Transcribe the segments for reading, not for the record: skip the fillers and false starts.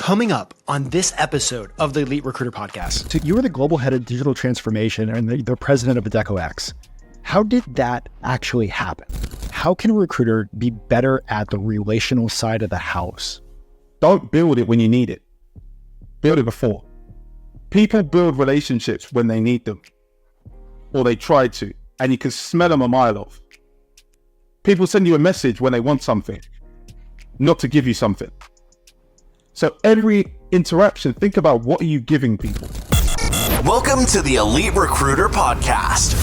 Coming up on this episode of the Elite Recruiter Podcast. So you were the global head of digital transformation and the president of Adecco X. How did that actually happen? How can a recruiter be better at the relational side of the house? Don't build it when you need it. Build it before. People build relationships when they need them, or they try to, and you can smell them a mile off. People send you a message when they want something, not to give you something. So every interaction, think about what are you giving people. Welcome to the Elite Recruiter Podcast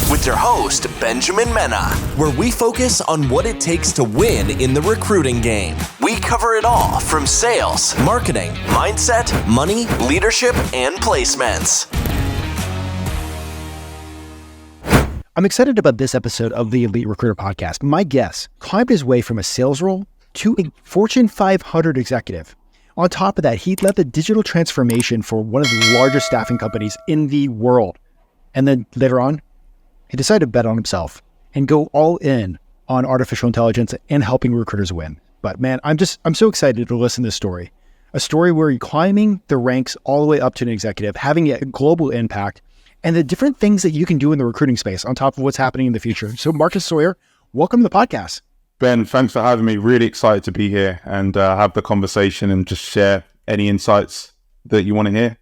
with your host, Benjamin Mena, where we focus on what it takes to win in the recruiting game. We cover it all from sales, marketing, mindset, money, leadership, and placements. I'm excited about this episode of the Elite Recruiter Podcast. My guest climbed his way from a sales role to a Fortune 500 executive. On top of that, he led the digital transformation for one of the largest staffing companies in the world. And then later on, he decided to bet on himself and go all in on artificial intelligence and helping recruiters win. But man, I'm so excited to listen to this story. A story where you're climbing the ranks all the way up to an executive, having a global impact, and the different things that you can do in the recruiting space on top of what's happening in the future. So Marcus Sawyerr, welcome to the podcast. Ben, thanks for having me. Really excited to be here and have the conversation and just share any insights that you want to hear.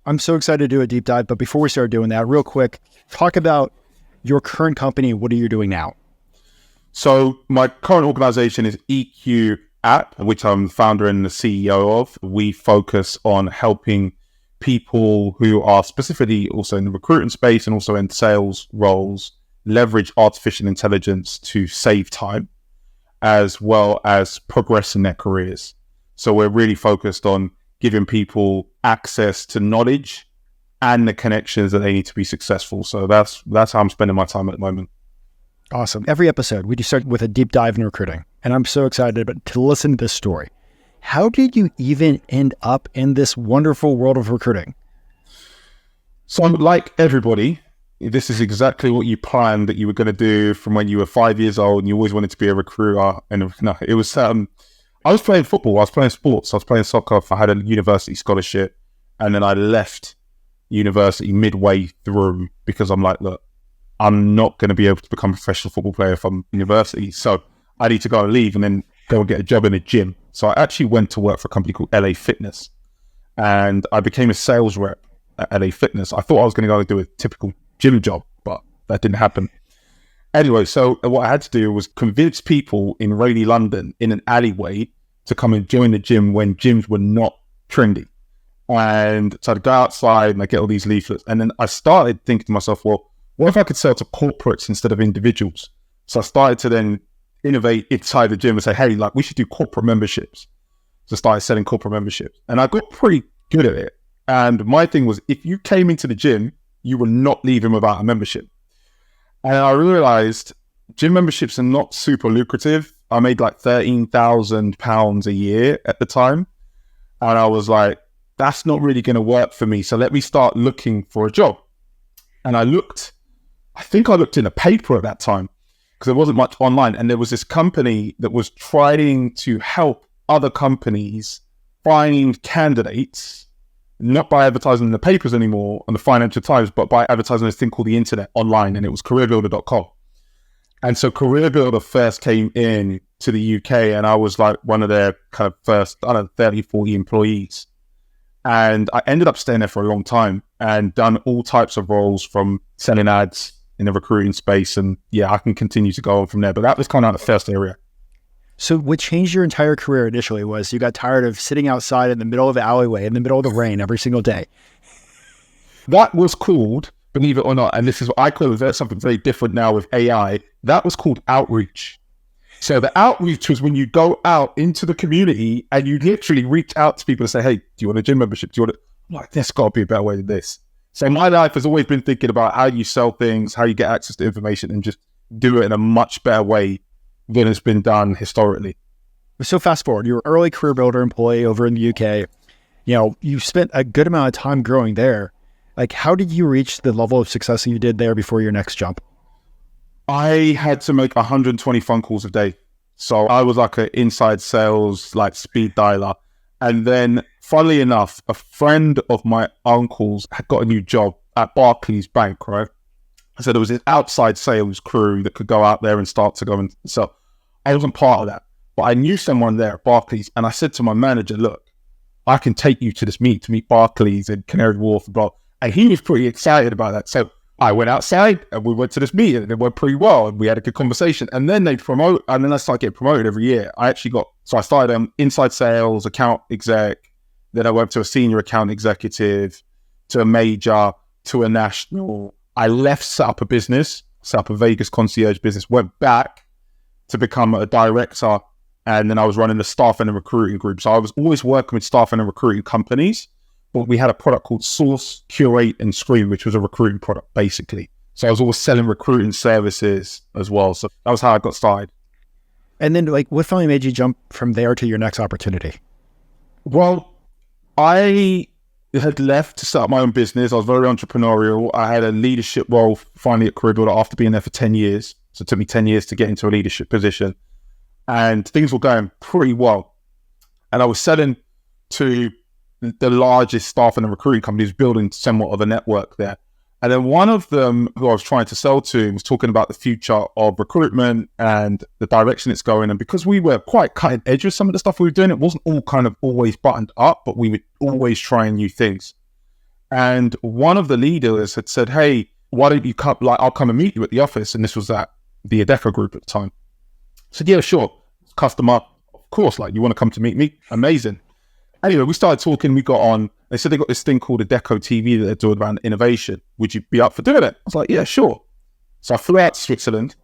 I'm so excited to do a deep dive. But before we start doing that, real quick, talk about your current company. What are you doing now? So my current organization is EQ App, which I'm founder and the CEO of. We focus on helping people who are specifically also in the recruiting space and also in sales roles leverage artificial intelligence to save time, as well as progress in their careers. So we're really focused on giving people access to knowledge and the connections that they need to be successful. So that's how I'm spending my time at the moment. Awesome. Every episode, we do start with a deep dive in recruiting. And I'm so excited to listen to this story. How did you even end up in this wonderful world of recruiting? So like everybody, this is exactly what you planned that you were going to do from when you were 5 years old and you always wanted to be a recruiter. And no, it was, I was playing football, I was playing sports, I was playing soccer. I had a university scholarship, and then I left university midway through because I'm like, look, I'm not going to be able to become a professional football player from university. So I need to go and leave and then go and get a job in a gym. So I actually went to work for a company called LA Fitness, and I became a sales rep at LA Fitness. I thought I was going to go and do a typical gym job, but that didn't happen. Anyway, so what I had to do was convince people in rainy London in an alleyway to come and join the gym when gyms were not trendy. And so I'd go outside and I get all these leaflets. And then I started thinking to myself, well, what if I could sell to corporates instead of individuals? So I started to then innovate inside the gym and say, hey, like we should do corporate memberships. So I started selling corporate memberships. And I got pretty good at it. And my thing was, if you came into the gym, you will not leave him without a membership. And I realized gym memberships are not super lucrative. I made like £13,000 a year at the time. And I was like, that's not really going to work for me. So let me start looking for a job. And I think I looked in a paper at that time because there wasn't much online. And there was this company that was trying to help other companies find candidates, not by advertising in the papers anymore on the Financial Times, but by advertising this thing called the internet online, and it was careerbuilder.com. And so CareerBuilder first came in to the UK, and I was like one of their kind of first, 30, 40 employees. And I ended up staying there for a long time and done all types of roles from selling ads in the recruiting space. And yeah, I can continue to go on from there, but that was kind of the first area. So what changed your entire career initially was you got tired of sitting outside in the middle of the alleyway, in the middle of the rain every single day. That was called, believe it or not, and this is what I call it, something very different now with AI, that was called outreach. So the outreach was when you go out into the community and you literally reach out to people and say, hey, do you want a gym membership? Do you want I'm like, there's got to be a better way than this. So my life has always been thinking about how you sell things, how you get access to information, and just do it in a much better way than it's been done historically. So fast forward, you're an early CareerBuilder employee over in the UK. You spent a good amount of time growing there. Like, how did you reach the level of success that you did there before your next jump? I had to make 120 phone calls a day. So I was like an inside sales, like speed dialer. And then, funnily enough, a friend of my uncle's had got a new job at Barclays Bank, right? So there was this outside sales crew that could go out there and start to go and sell. I wasn't part of that, but I knew someone there at Barclays, and I said to my manager, look, I can take you to this meet, to meet Barclays in Canary Wharf, blah. And he was pretty excited about that. So I went outside and we went to this meeting, and it went pretty well, and we had a good conversation. And then they promote, and then I started getting promoted every year. I started inside sales, account exec, then I went to a senior account executive, to a major, to a national. I left, set up a business, set up a Vegas concierge business, went back to become a director, and then I was running the staff and the recruiting group. So I was always working with staff and recruiting companies, but we had a product called Source, Curate, and Screen, which was a recruiting product, basically. So I was always selling recruiting services as well. So that was how I got started. And then, like, what finally made you jump from there to your next opportunity? Well, I had left to set up my own business. I was very entrepreneurial. I had a leadership role finally at Career Builder after being there for 10 years. So it took me 10 years to get into a leadership position. And things were going pretty well. And I was selling to the largest staff and recruiting companies, building somewhat of a network there. And then one of them who I was trying to sell to was talking about the future of recruitment and the direction it's going. And because we were quite cutting edge with some of the stuff we were doing, it wasn't all kind of always buttoned up, but we were always trying new things. And one of the leaders had said, hey, why don't you come, like, I'll come and meet you at the office. And this was at the Adecco group at the time. I said, yeah, sure. Customer, of course, like, you want to come to meet me? Amazing. Anyway, we started talking, we got on. They said they got this thing called Adecco TV that they're doing around innovation. Would you be up for doing it? I was like, yeah, sure. So I flew out to Switzerland.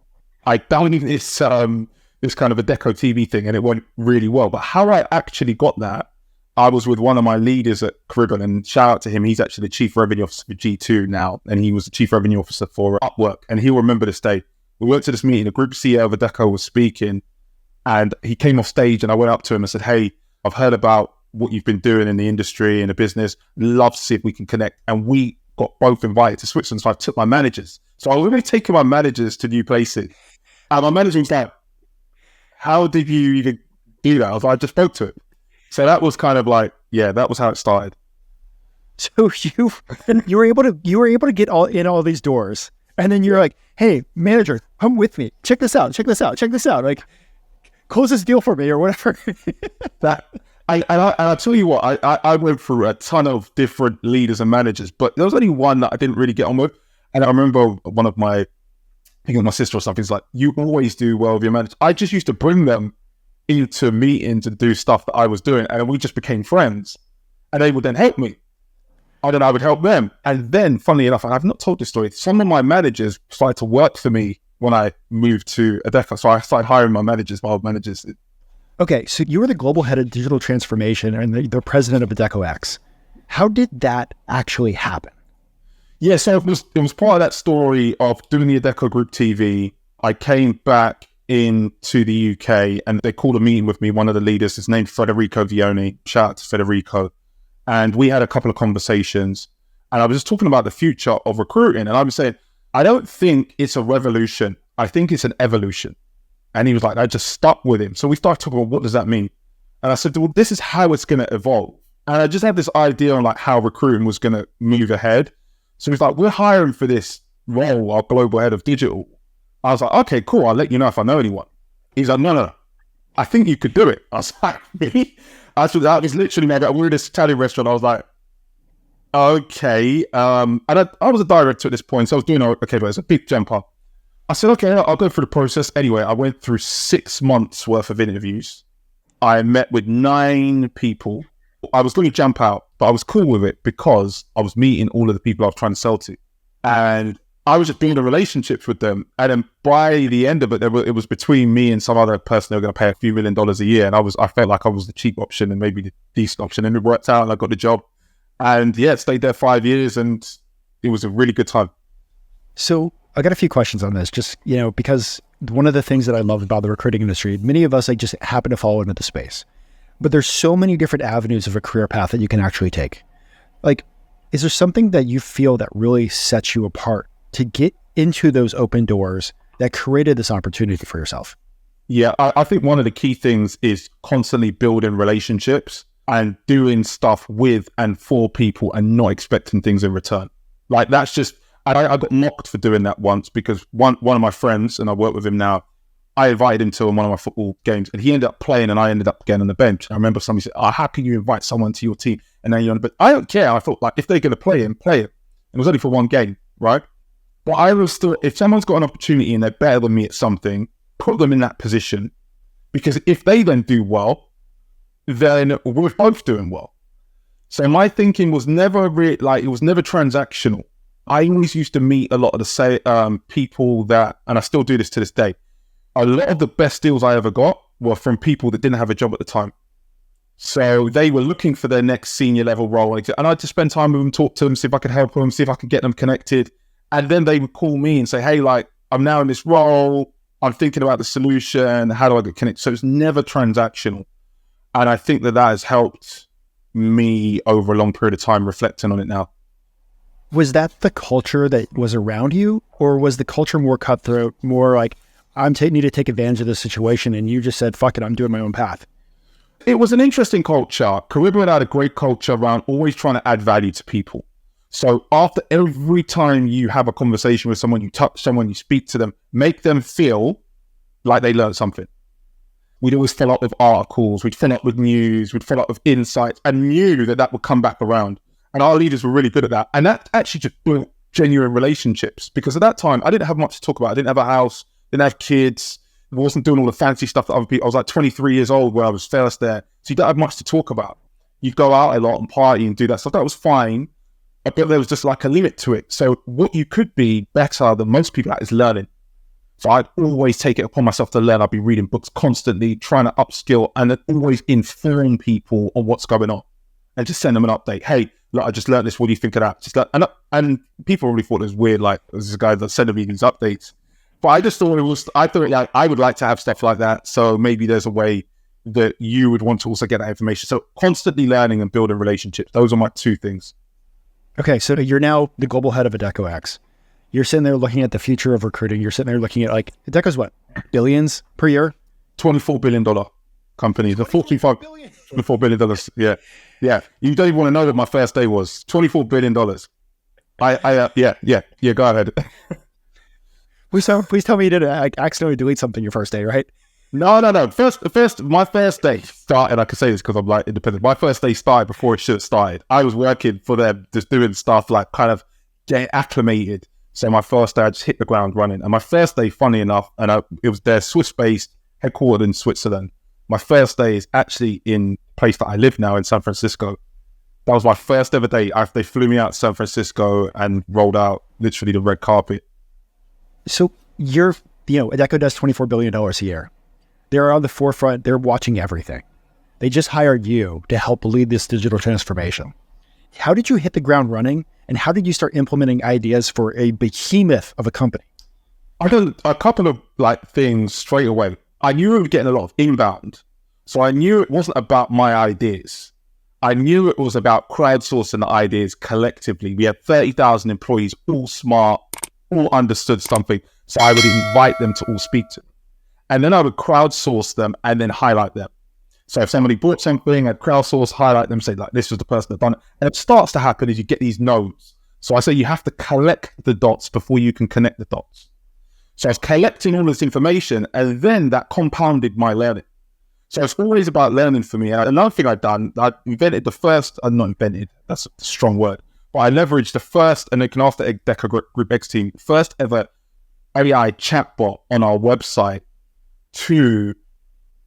I downloaded this kind of Adecco TV thing, and it went really well. But how I actually got that, I was with one of my leaders at Caribbean, and shout out to him. He's actually the Chief Revenue Officer for G2 now, and he was the Chief Revenue Officer for Upwork. And he'll remember this day. We went to this meeting, the group CEO of Adecco was speaking, and he came off stage, and I went up to him and said, hey, I've heard about what you've been doing in the industry and the business. Love to see if we can connect. And we got both invited to Switzerland. So I took my managers. So I was really taking my managers to new places. And my manager was like, how did you even do that? I was like, I just spoke to him. So that was kind of like, yeah, that was how it started. So you were able to get all these doors. And then you're like, hey, manager, come with me. Check this out. Like, close this deal for me or whatever. I'll tell you what, I went through a ton of different leaders and managers, but there was only one that I didn't really get on with. And I remember one of my, I think it was my sister or something, is like, you always do well with your managers. I just used to bring them into meetings and do stuff that I was doing, and we just became friends. And they would then help me. And then I would help them. And then, funnily enough, and I've not told this story, some of my managers started to work for me when I moved to Adecco. So I started hiring my old managers. Okay, so you were the global head of digital transformation and the president of Adecco X. How did that actually happen? Yeah, so it was part of that story of doing the Adecco Group TV. I came back into the UK and they called a meeting with me, one of the leaders, his name's Federico Vioni. Shout out to Federico. And we had a couple of conversations, and I was just talking about the future of recruiting. And I was saying, I don't think it's a revolution. I think it's an evolution. And he was like, I just stuck with him. So we started talking about, what does that mean? And I said, well, this is how it's going to evolve. And I just had this idea on like how recruiting was going to move ahead. So he's like, we're hiring for this role, our global head of digital. I was like, okay, cool. I'll let you know if I know anyone. He's like, no. I think you could do it. I was like, me? I was literally, we were in this Italian restaurant. I was like, okay. And I was a director at this point. So I was doing, okay, but it's a big jump up. I said, okay, I'll go through the process. Anyway, I went through 6 months worth of interviews. I met with 9 people. I was going to jump out, but I was cool with it because I was meeting all of the people I was trying to sell to. And I was just building relationships with them. And then by the end of it, it was between me and some other person they were going to pay a few $1 million a year. And I felt like I was the cheap option and maybe the decent option. And it worked out and I got the job. And yeah, stayed there 5 years and it was a really good time. So I got a few questions on this, just, because one of the things that I love about the recruiting industry, many of us, just happen to fall into the space, but there's so many different avenues of a career path that you can actually take. Like, is there something that you feel that really sets you apart to get into those open doors that created this opportunity for yourself? Yeah, I think one of the key things is constantly building relationships. and doing stuff with and for people and not expecting things in return. Like that's just, I got mocked for doing that once because one of my friends, and I work with him now, I invited him to one of my football games and he ended up playing and I ended up getting on the bench. I remember somebody said, how can you invite someone to your team and then you're on the bench? I don't care. I thought like, if they're going to play him, play him. It was only for one game, right? But I was still, if someone's got an opportunity and they're better than me at something, put them in that position. Because if they then do well, then we're both doing well. So my thinking was never it was never transactional. I always used to meet a lot of the people that, and I still do this to this day, a lot of the best deals I ever got were from people that didn't have a job at the time. So they were looking for their next senior level role. And I'd just spend time with them, talk to them, see if I could help them, see if I could get them connected. And then they would call me and say, hey, like, I'm now in this role. I'm thinking about the solution. How do I get connected? So it's never transactional. And I think that has helped me over a long period of time reflecting on it now. Was that the culture that was around you? Or was the culture more cutthroat, more like, need to take advantage of this situation, and you just said, fuck it, I'm doing my own path? It was an interesting culture. Caribbean had a great culture around always trying to add value to people. So after every time you have a conversation with someone, you touch someone, you speak to them, make them feel like they learned something. We'd always fill up with articles, we'd fill up with news, we'd fill up with insights, and knew that would come back around. And our leaders were really good at that. And that actually just built genuine relationships, because at that time, I didn't have much to talk about. I didn't have a house, didn't have kids, I wasn't doing all the fancy stuff that other people. I was like 23 years old when I was first there. So you don't have much to talk about. You go out a lot and party and do that stuff. That was fine. But there was just like a limit to it. So what you could be better than most people at is learning. So I'd always take it upon myself to learn. I'd be reading books constantly, trying to upskill, and then always inform people on what's going on. And just send them an update. Hey, look, I just learned this. What do you think of that? And people really thought it was weird. Like, there's this guy that's sending me these updates. But I just thought like, I would like to have stuff like that. So maybe there's a way that you would want to also get that information. So constantly learning and building relationships. Those are my two things. Okay, so you're now the global head of Adecco X. You're sitting there looking at the future of recruiting. You're sitting there looking at, like, Adecco's what? Billions per year? $24 billion company. The $24 billion. Yeah. Yeah. You don't even want to know what my first day was. $24 billion. Yeah, go ahead. Please tell me you didn't accidentally delete something your first day, right? No. My first day started, I can say this because I'm like independent. My first day started before it should have started. I was working for them, just doing stuff like kind of get acclimated. So my first day, I just hit the ground running. And my first day, funny enough, it was their Swiss-based, headquartered in Switzerland. My first day is actually in the place that I live now in San Francisco. That was my first ever day after they flew me out to San Francisco and rolled out literally the red carpet. So Adecco does $24 billion a year. They're on the forefront. They're watching everything. They just hired you to help lead this digital transformation. How did you hit the ground running, and how did you start implementing ideas for a behemoth of a company? I did a couple of things straight away. I knew we were getting a lot of inbound. So I knew it wasn't about my ideas. I knew it was about crowdsourcing the ideas collectively. We had 30,000 employees, all smart, all understood something. So I would invite them to all speak to them. And then I would crowdsource them and then highlight them. So if somebody bought something, I'd crowdsource, highlight them, say, like, this was the person that done it. And it starts to happen as you get these nodes. So I say you have to collect the dots before you can connect the dots. So I was collecting all this information, and then that compounded my learning. So it's always about learning for me. And another thing I've done, I invented the first, not invented, that's a strong word, but I leveraged the first, and they can ask the Adecco Group X team, first ever AI chatbot on our website to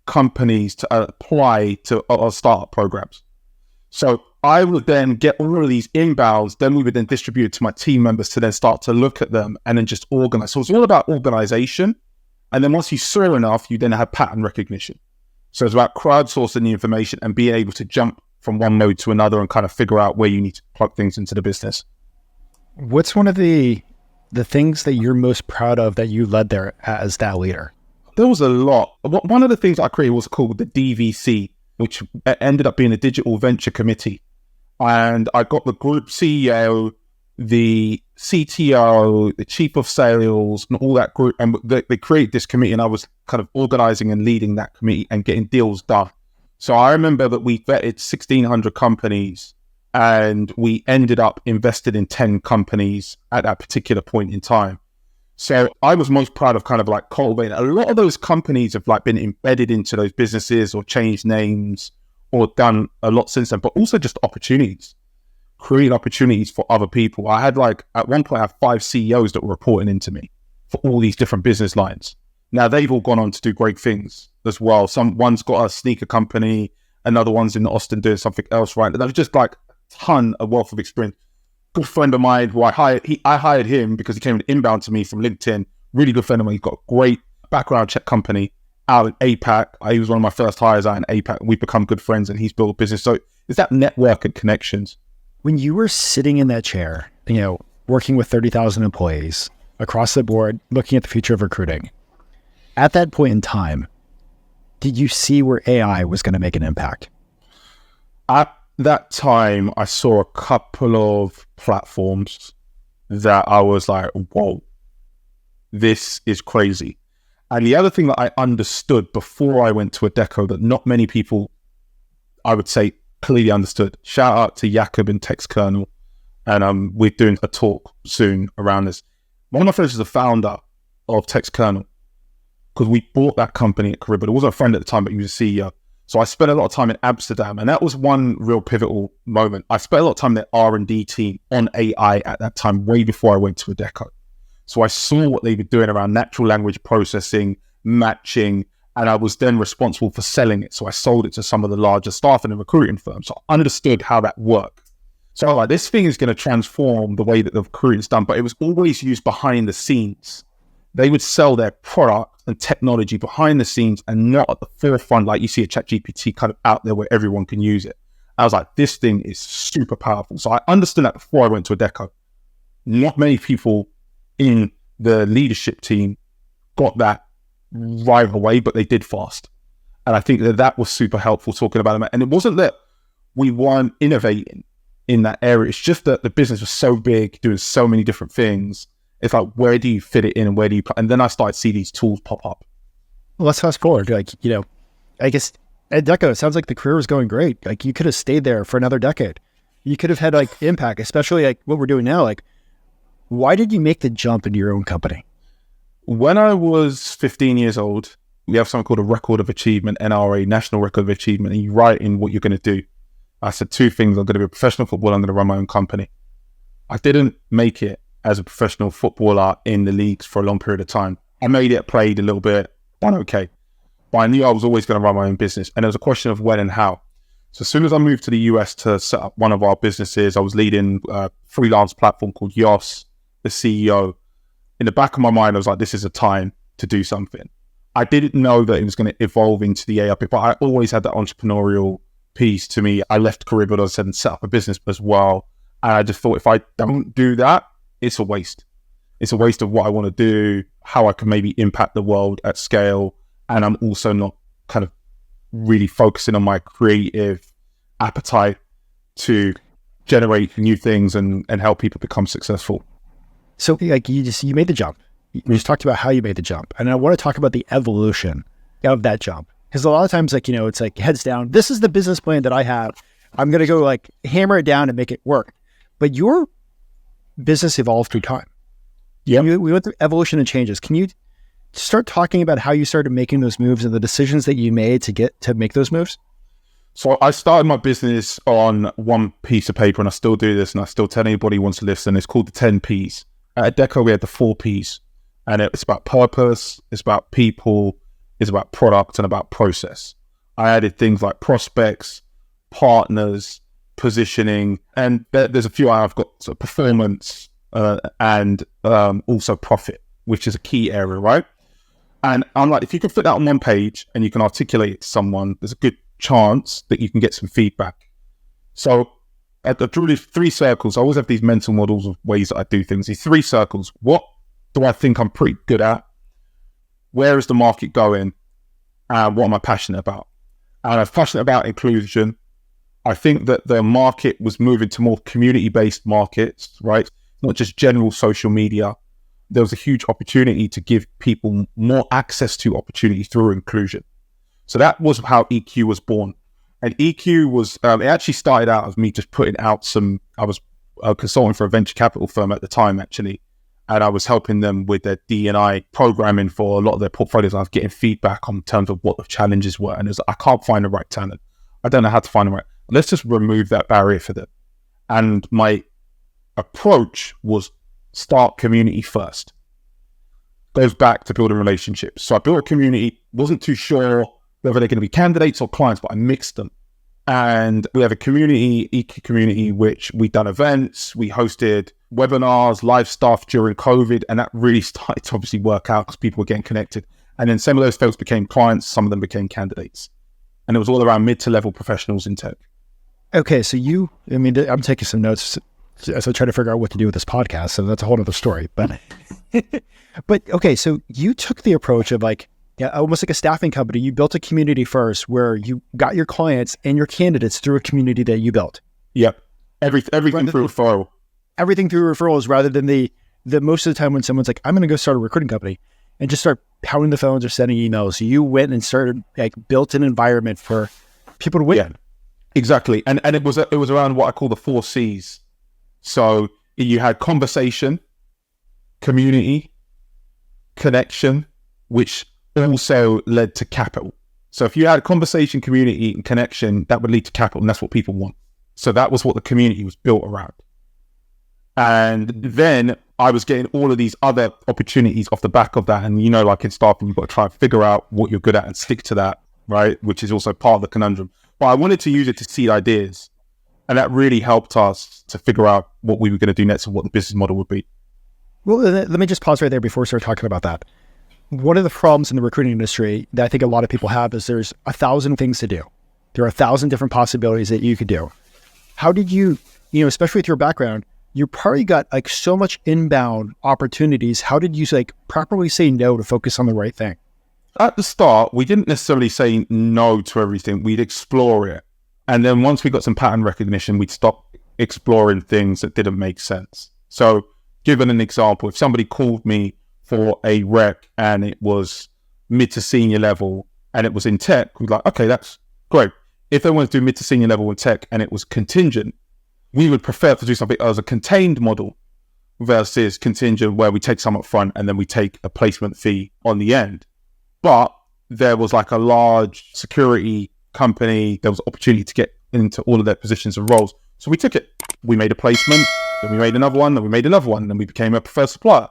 companies to apply to our startup programs. So I would then get all of these inbounds, then we would then distribute it to my team members to then start to look at them and then just organize. So it's all about organization. And then once you saw enough, you then have pattern recognition. So it's about crowdsourcing the information and being able to jump from one node to another and kind of figure out where you need to plug things into the business. What's one of the things that you're most proud of that you led there as that leader? There was a lot. One of the things I created was called the DVC, which ended up being a digital venture committee. And I got the group CEO, the CTO, the chief of sales, and all that group. And they created this committee, and I was kind of organizing and leading that committee and getting deals done. So I remember that we vetted 1,600 companies and we ended up invested in 10 companies at that particular point in time. So I was most proud of kind of like cultivating. A lot of those companies have like been embedded into those businesses or changed names or done a lot since then, but also just opportunities, create opportunities for other people. I had like, at one point I had 5 CEOs that were reporting into me for all these different business lines. Now they've all gone on to do great things as well. One's got a sneaker company, another one's in Austin doing something else, right? That was just like a ton of wealth of experience. Good friend of mine who I hired him because he came inbound to me from LinkedIn. Really good friend of mine. He's got a great background check company out in APAC. He was one of my first hires out in APAC. We've become good friends and he's built a business. So it's that network and connections. When you were sitting in that chair, working with 30,000 employees across the board, looking at the future of recruiting, at that point in time, did you see where AI was going to make an impact? At that time, I saw a couple of platforms that I was like, whoa, this is crazy. And the other thing that I understood before I went to Adecco that not many people, I would say, clearly understood. Shout out to Jakob and Text Kernel. And we're doing a talk soon around this. One of my friends is the founder of Text Kernel because we bought that company at Caribbean. It wasn't a friend at the time, but he was a CEO. So I spent a lot of time in Amsterdam, and that was one real pivotal moment. I spent a lot of time in the R&D team on AI at that time, way before I went to Adecco. So I saw what they were doing around natural language processing, matching, and I was then responsible for selling it. So I sold it to some of the larger staff in the recruiting firms. So I understood how that worked. So I was like, this thing is going to transform the way that the recruiting is done, but it was always used behind the scenes. They would sell their product and technology behind the scenes and not at the forefront, like you see a ChatGPT kind of out there where everyone can use it. I was like, this thing is super powerful. So I understood that before I went to Adecco. Not many people in the leadership team got that right away, but they did fast. And I think that was super helpful talking about it. And it wasn't that we weren't innovating in that area. It's just that the business was so big, doing so many different things. It's like, where do you fit it in and where do you... And then I started to see these tools pop up. Well, let's fast forward. I guess at Adecco, it sounds like the career was going great. Like you could have stayed there for another decade. You could have had like impact, especially like what we're doing now. Like, why did you make the jump into your own company? When I was 15 years old, we have something called a Record of Achievement, NRA, National Record of Achievement, and you write in what you're going to do. I said 2 things. I'm going to be a professional footballer. I'm going to run my own company. I didn't make it as a professional footballer in the leagues for a long period of time. I made it, played a little bit, done okay. But I knew I was always going to run my own business. And it was a question of when and how. So as soon as I moved to the US to set up one of our businesses, I was leading a freelance platform called Yos, the CEO. In the back of my mind, I was like, this is a time to do something. I didn't know that it was going to evolve into the AI, but I always had that entrepreneurial piece to me. I left Caribbean, as I said, and set up a business as well. And I just thought, if I don't do that, it's a waste. It's a waste of what I want to do, how I can maybe impact the world at scale. And I'm also not kind of really focusing on my creative appetite to generate new things and help people become successful. So like you made the jump. We just talked about how you made the jump. And I want to talk about the evolution of that jump. Because a lot of times, like, it's like heads down. This is the business plan that I have. I'm going to go like hammer it down and make it work. But your business evolved through time. Yeah. We went through evolution and changes. Can you start talking about how you started making those moves and the decisions that you made to make those moves? So I started my business on one piece of paper, and I still do this, and I still tell anybody who wants to listen. It's called the 10 Ps. At Adecco, we had the 4 Ps, and it's about purpose, it's about people, it's about product, and about process. I added things like prospects, partners, positioning, and there's a few I've got, so performance and also profit, which is a key area, right? And I'm like, if you can put that on one page and you can articulate it to someone, there's a good chance that you can get some feedback. So I drew these 3 circles. I always have these mental models of ways that I do things. These 3 circles. What do I think I'm pretty good at? Where is the market going? And what am I passionate about? And I'm passionate about inclusion. I think that the market was moving to more community-based markets, right? Not just general social media. There was a huge opportunity to give people more access to opportunity through inclusion. So that was how EQ was born. And EQ was, it actually started out as me just putting out I was consulting for a venture capital firm at the time, actually. And I was helping them with their D&I programming for a lot of their portfolios. I was getting feedback on terms of what the challenges were. And it was, I can't find the right talent. I don't know how to find the right. Let's just remove that barrier for them. And my approach was start community first. Goes back to building relationships. So I built a community, wasn't too sure whether they're going to be candidates or clients, but I mixed them. And we have a community, EQ community, which we done events, we hosted webinars, live stuff during COVID, and that really started to obviously work out because people were getting connected. And then some of those folks became clients, some of them became candidates. And it was all around mid to level professionals in tech. Okay, so I'm taking some notes as I try to figure out what to do with this podcast, so that's a whole other story. But okay, so you took the approach of almost like a staffing company. You built a community first where you got your clients and your candidates through a community that you built. Yep. Everything through referral. Everything through referrals rather than the most of the time when someone's like, I'm going to go start a recruiting company and just start pounding the phones or sending emails. You went and started built an environment for people to win. Yeah, exactly. And it was around what I call the 4 C's. So you had conversation, community, connection, which also led to capital. So if you had conversation, community, and connection, that would lead to capital, and that's what people want. So that was what the community was built around. And then I was getting all of these other opportunities off the back of that. And like in staffing, you've got to try and figure out what you're good at and stick to that, right? Which is also part of the conundrum. But I wanted to use it to seed ideas. And that really helped us to figure out what we were going to do next and what the business model would be. Well, let me just pause right there before we start talking about that. One of the problems in the recruiting industry that I think a lot of people have is there's 1,000 things to do. There are 1,000 different possibilities that you could do. How did you, especially with your background, you probably got so much inbound opportunities. How did you properly say no to focus on the right thing? At the start, we didn't necessarily say no to everything. We'd explore it. And then once we got some pattern recognition, we'd stop exploring things that didn't make sense. So given an example, if somebody called me for a rec and it was mid to senior level and it was in tech, we'd like, okay, that's great. If they wanted to do mid to senior level in tech and it was contingent, we would prefer to do something as a contained model versus contingent where we take some up front and then we take a placement fee on the end. But there was a large security company, there was opportunity to get into all of their positions and roles. So we took it. We made a placement, then we made another one, then we made another one, and then we became a preferred supplier.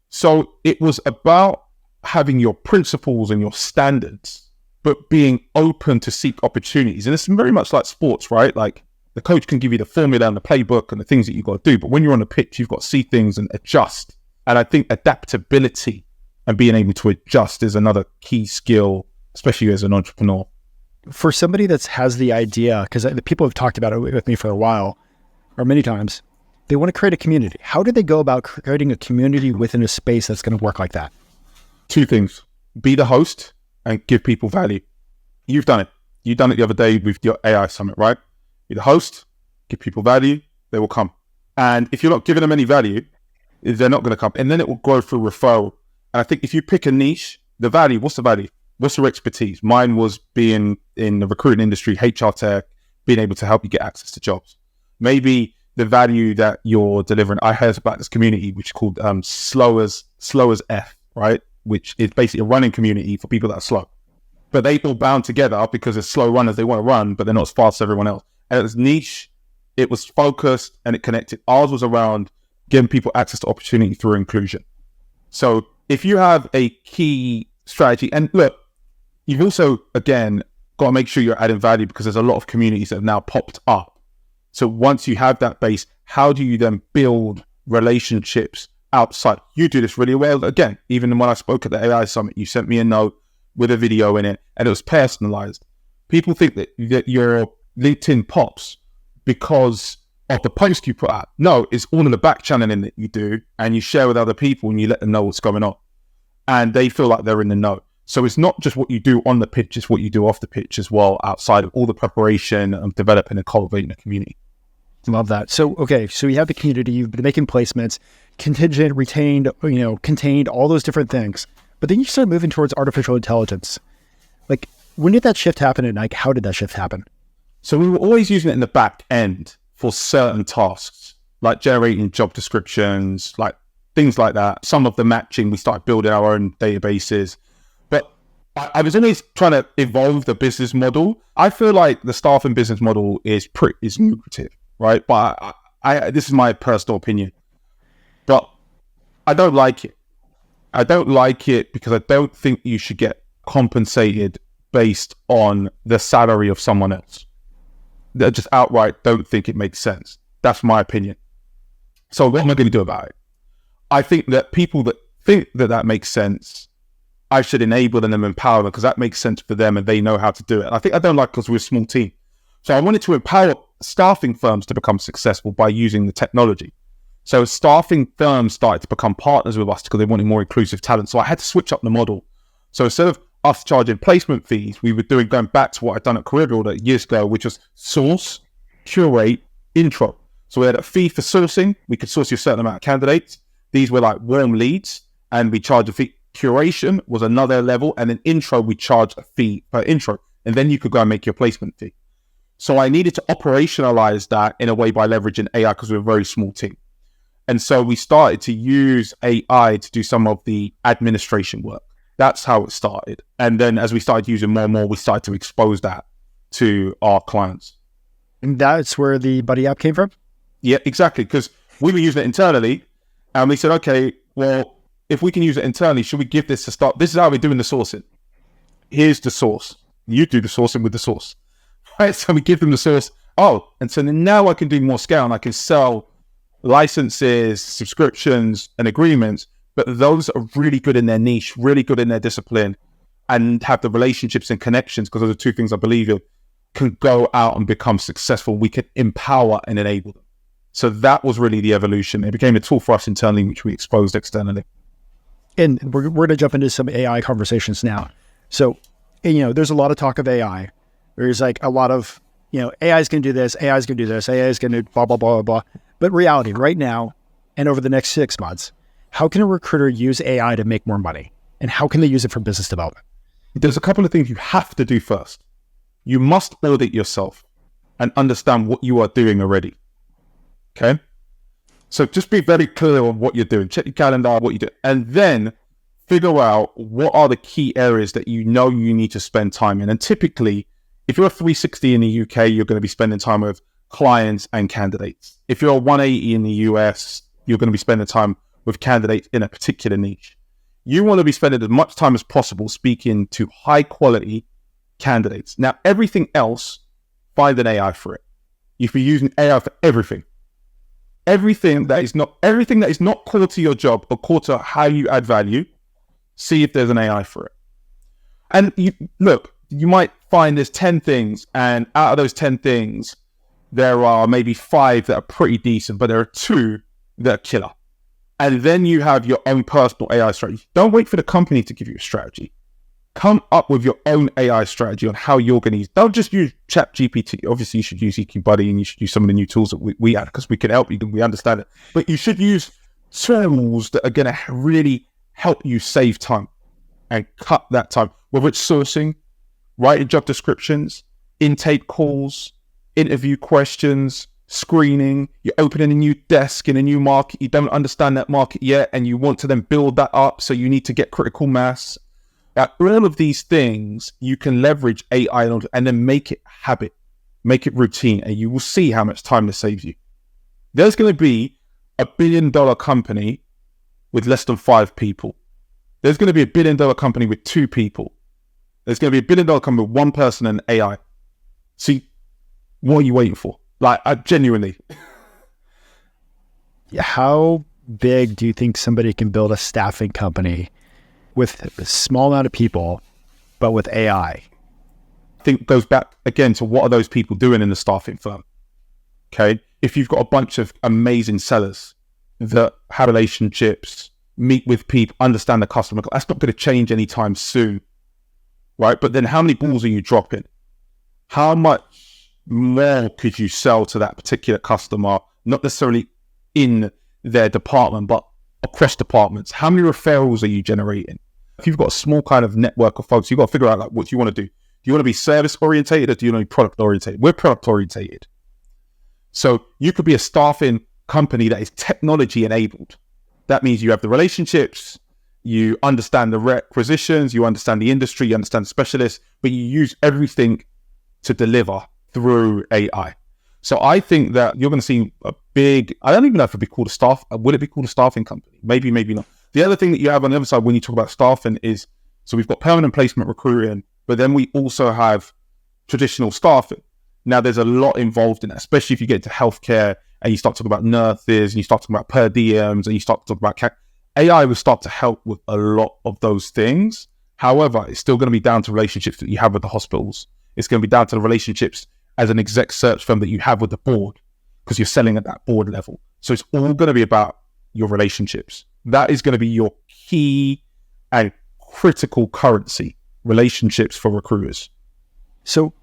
So it was about having your principles and your standards, but being open to seek opportunities. And it's very much like sports, right? The coach can give you the formula and the playbook and the things that you've got to do. But when you're on the pitch, you've got to see things and adjust. And I think adaptability and being able to adjust is another key skill, especially as an entrepreneur. For somebody that has the idea, because the people have talked about it with me for a while, or many times, they want to create a community. How do they go about creating a community within a space that's going to work like that? 2 things. Be the host and give people value. You've done it. You've done it the other day with your AI summit, right? Be the host, give people value, they will come. And if you're not giving them any value, they're not going to come. And then it will grow through referral. And I think if you pick a niche, the value, what's the value? What's your expertise? Mine was being in the recruiting industry, HR tech, being able to help you get access to jobs. Maybe the value that you're delivering. I heard about this community, which is called slow as F, right? Which is basically a running community for people that are slow. But they all bound together because they're slow runners. They want to run, but they're not as fast as everyone else. And it was niche, it was focused, and it connected. Ours was around giving people access to opportunity through inclusion. So if you have a key strategy, and look, you've also, again, got to make sure you're adding value because there's a lot of communities that have now popped up. So once you have that base, how do you then build relationships outside? You do this really well. Again, even when I spoke at the AI Summit, you sent me a note with a video in it and it was personalized. People think that your LinkedIn pops because of the post you put out. No, it's all in the back channeling that you do and you share with other people and you let them know what's going on. And they feel like they're in the know. So it's not just what you do on the pitch, it's what you do off the pitch as well, outside of all the preparation of developing and cultivating a community. Love that. So, okay, so you have the community, you've been making placements, contingent, retained, contained, all those different things. But then you start moving towards artificial intelligence. When did that shift happen and how did that shift happen? So we were always using it in the back end for certain tasks, like generating job descriptions, like things like that. Some of the matching, we started building our own databases. But I was always trying to evolve the business model. I feel like the staffing business model is lucrative, right? But this is my personal opinion. But I don't like it. I don't like it because I don't think you should get compensated based on the salary of someone else. I just outright don't think it makes sense. That's my opinion. So what am I going to do about it? I think that people that think that that makes sense, I should enable them and empower them because that makes sense for them and they know how to do it. I don't like because we're a small team. So I wanted to empower staffing firms to become successful by using the technology. So staffing firms started to become partners with us because they wanted more inclusive talent. So I had to switch up the model. So instead of us charging placement fees, we were going back to what I'd done at Career Builder years ago, which was source, curate, intro. So we had a fee for sourcing. We could source you a certain amount of candidates. These were like warm leads, and we charged a fee. Curation was another level, and then intro, we charged a fee per intro, and then you could go and make your placement fee. So I needed to operationalize that in a way by leveraging AI because we're a very small team. And so we started to use AI to do some of the administration work. That's how it started. And then as we started using more and more, we started to expose that to our clients. And that's where the Buddy app came from? Yeah, exactly. Because we were using it internally and we said, okay, well, if we can use it internally, should we give this a start? This is how we're doing the sourcing. Here's the source. You do the sourcing with the source. Right? So we give them the source. Oh, and so now I can do more scale and I can sell licenses, subscriptions, and agreements. But those are really good in their niche, really good in their discipline, and have the relationships and connections, because those are two things I believe in, can go out and become successful. We can empower and enable them. So that was really the evolution. It became a tool for us internally, which we exposed externally. And we're going to jump into some AI conversations now. So, there's a lot of talk of AI. There's like a lot of, AI is going to do this, AI is going to do this, AI is going to blah, blah, blah, blah, blah. But reality right now and over the next 6 months, how can a recruiter use AI to make more money? And how can they use it for business development? There's a couple of things you have to do first. You must audit yourself and understand what you are doing already. Okay? So just be very clear on what you're doing. Check your calendar, what you do, and then figure out what are the key areas that you know you need to spend time in. And typically, if you're a 360 in the UK, you're going to be spending time with clients and candidates. If you're a 180 in the US, you're going to be spending time with candidates in a particular niche. You want to be spending as much time as possible speaking to high quality candidates. Now, everything else, find an AI for it. You should be using AI for everything. Everything that is not core to your job or core to how you add value, see if there's an AI for it. And you might find there's 10 things, and out of those 10 things, there are maybe 5 that are pretty decent, but there are 2 that are killer. And then you have your own personal AI strategy. Don't wait for the company to give you a strategy. Come up with your own AI strategy on how you're going to use. Don't just use ChatGPT. Obviously, you should use EQ Buddy and you should use some of the new tools that we add because we can help you and we understand it. But you should use tools that are going to really help you save time and cut that time, whether it's sourcing, writing job descriptions, intake calls, interview questions, screening. You're opening a new desk in a new market. You don't understand that market yet and you want to then build that up. So you need to get critical mass. All of these things, you can leverage AI and then make it habit, make it routine, and you will see how much time this saves you. There's going to be $1 billion company with less than 5 people. There's going to be $1 billion company with 2 people. There's going to be $1 billion company with 1 person and AI. See, what are you waiting for? Like, genuinely. How big do you think somebody can build a staffing company with a small amount of people, but with AI? I think it goes back again to what are those people doing in the staffing firm? Okay. If you've got a bunch of amazing sellers that have relationships, meet with people, understand the customer, that's not going to change anytime soon. Right. But then how many balls are you dropping? How much more could you sell to that particular customer? Not necessarily in their department, but across departments. How many referrals are you generating? If you've got a small kind of network of folks, you've got to figure out like what you want to do. Do you want to be service orientated or do you want to be product orientated? We're product orientated. So you could be a staffing company that is technology enabled. That means you have the relationships, you understand the requisitions, you understand the industry, you understand the specialists, but you use everything to deliver through AI. So I think that you're going to see a big, I don't even know if it'd be called a staff, would it be called a staffing company? Maybe, maybe not. The other thing that you have on the other side when you talk about staffing is, so we've got permanent placement recruiting, but then we also have traditional staffing. Now there's a lot involved in that, especially if you get into healthcare and you start talking about nurses and you start talking about per diems and you start talking about AI will start to help with a lot of those things. However, it's still going to be down to relationships that you have with the hospitals. It's going to be down to the relationships as an exec search firm that you have with the board, because you're selling at that board level. So it's all going to be about your relationships. That is going to be your key and critical currency, relationships for recruiters. So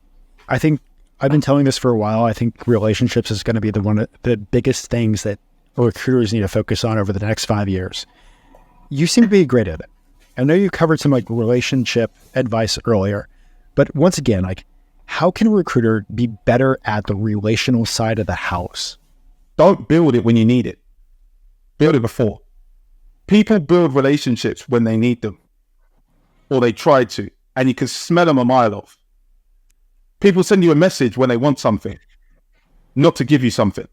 I think I've been telling this for a while. I think relationships is going to be one of the biggest things that recruiters need to focus on over the next 5 years. You seem to be great at it. I know you covered some like relationship advice earlier, but once again, like, how can a recruiter be better at the relational side of the house? Don't build it when you need it. Build it before. People build relationships when they need them, or they try to, and you can smell them a mile off. People send you a message when they want something, not to give you something.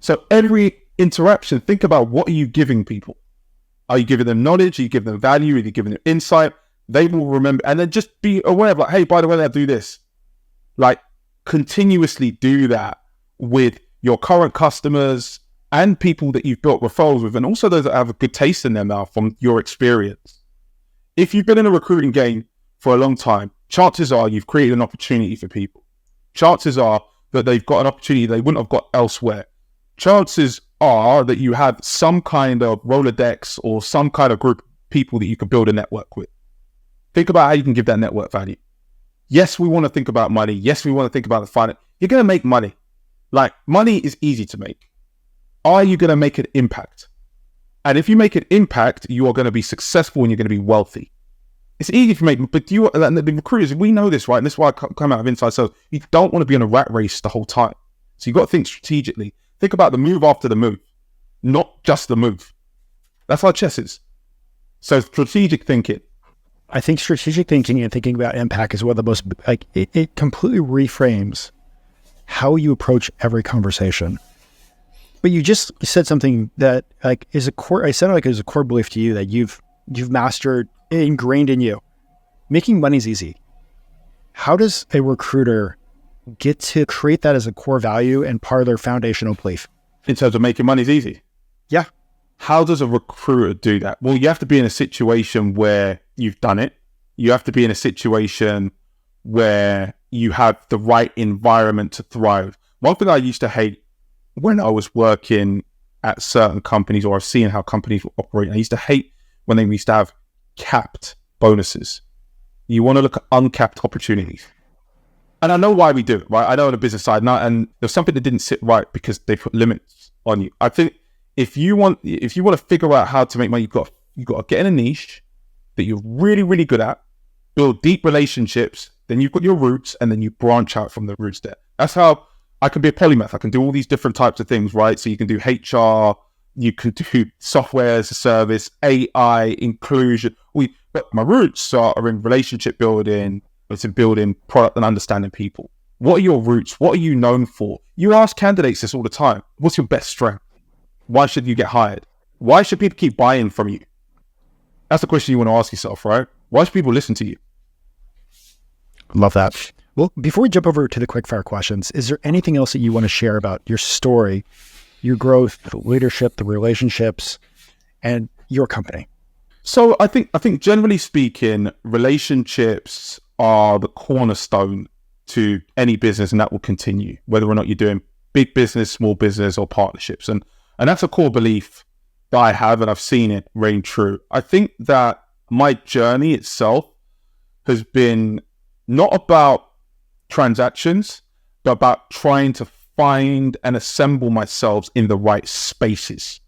So every interaction, think about, what are you giving people? Are you giving them knowledge? Are you giving them value? Are you giving them insight? They will remember, and then just be aware of like, hey, by the way, I do this. Like, continuously do that with your current customers and people that you've built referrals with, and also those that have a good taste in their mouth from your experience. If you've been in a recruiting game for a long time, chances are you've created an opportunity for people. Chances are that they've got an opportunity they wouldn't have got elsewhere. Chances are that you have some kind of Rolodex or some kind of group of people that you can build a network with. Think about how you can give that network value. Yes, we want to think about money. Yes, we want to think about the finance. You're going to make money. Like, money is easy to make. Are you going to make an impact? And if you make an impact, you are going to be successful and you're going to be wealthy. It's easy to make, but the recruiters, we know this, right? And this is why I come out of inside sales. You don't want to be in a rat race the whole time. So you've got to think strategically. Think about the move after the move, not just the move. That's how chess is. So strategic thinking. I think strategic thinking and thinking about impact is one of the most, like, it completely reframes how you approach every conversation. But you just said something that like is a core, I said like it was a core belief to you that you've mastered, ingrained in you. Making money is easy. How does a recruiter get to create that as a core value and part of their foundational belief? In terms of making money is easy. Yeah. How does a recruiter do that? Well, you have to be in a situation where you've done it. You have to be in a situation where you have the right environment to thrive. One thing I used to hate when I was working at certain companies, or I've seen how companies operate, I used to hate when they used to have capped bonuses. You want to look at uncapped opportunities. And I know why we do it, right? I know on the business side, and there's something that didn't sit right because they put limits on you. I think if you want to figure out how to make money, you've got to get in a niche that you're really, really good at, build deep relationships, then you've got your roots, and then you branch out from the roots there. That's how I can be a polymath. I can do all these different types of things, right? So you can do HR, you can do software as a service, AI, inclusion. But my roots are in relationship building. It's in building product and understanding people. What are your roots? What are you known for? You ask candidates this all the time. What's your best strength? Why should you get hired? Why should people keep buying from you? That's the question you want to ask yourself, right? Why should people listen to you? Love that. Well, before we jump over to the quick fire questions, is there anything else that you want to share about your story, your growth, the leadership, the relationships, and your company? So I think generally speaking, relationships are the cornerstone to any business, and that will continue, whether or not you're doing big business, small business, or partnerships. And that's a core belief that I have, and I've seen it reign true. I think that my journey itself has been not about transactions, but about trying to find and assemble myself in the right spaces.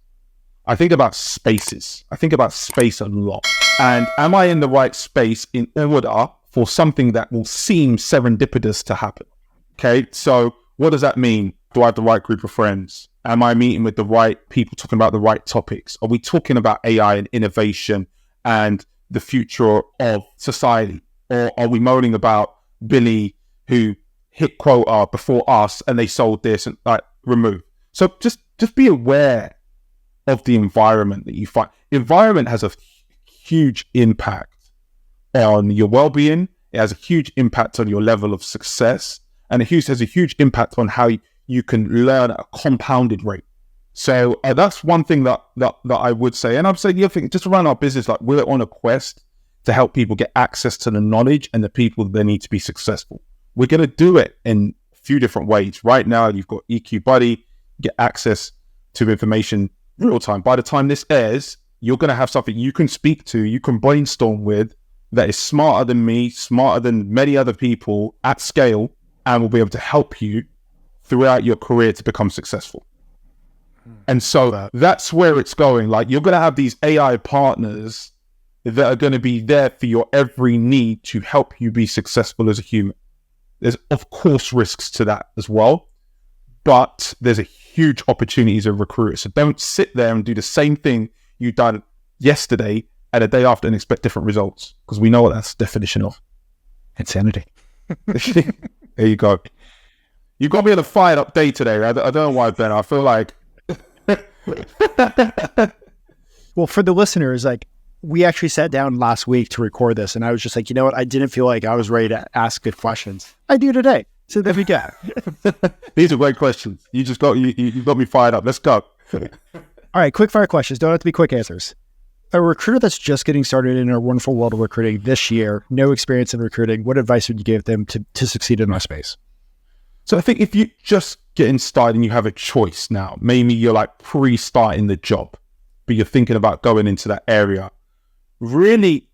I think about spaces. I think about space a lot. And am I in the right space in order for something that will seem serendipitous to happen. Okay, so what does that mean? Do I have the right group of friends? Am I meeting with the right people talking about the right topics? Are we talking about AI and innovation and the future of society? Or are we moaning about Billy who hit quota before us and they sold this and like remove? So just be aware of the environment that you find. Environment has a huge impact on your well-being. It has a huge impact on your level of success, and it has a huge impact on how you can learn at a compounded rate. So that's one thing that I would say. And I'm saying the other thing, just around our business, like we're on a quest to help people get access to the knowledge and the people that they need to be successful. We're going to do it in a few different ways. Right now, you've got EQ Buddy, get access to information real time. By the time this airs, you're going to have something you can speak to, you can brainstorm with, that is smarter than me, smarter than many other people at scale, and will be able to help you throughout your career to become successful. And so that's where it's going. Like, you're going to have these AI partners that are going to be there for your every need to help you be successful as a human. There's, of course, risks to that as well, but there's a huge opportunity as a recruiter. So don't sit there and do the same thing you done yesterday and a day after and expect different results, because we know what that's the definition of. Insanity. There you go. You got me on a fired up day today. I don't know why, Ben. I feel like... Well, for the listeners, like, we actually sat down last week to record this, and I was just like, you know what? I didn't feel like I was ready to ask good questions. I do today. So there we go. These are great questions. You just got you got me fired up. Let's go. All right, quick fire questions. Don't have to be quick answers. A recruiter that's just getting started in our wonderful world of recruiting this year, no experience in recruiting, what advice would you give them to succeed in our space? So I think if you just getting started and you have a choice now, maybe you're like pre-starting the job, but you're thinking about going into that area, really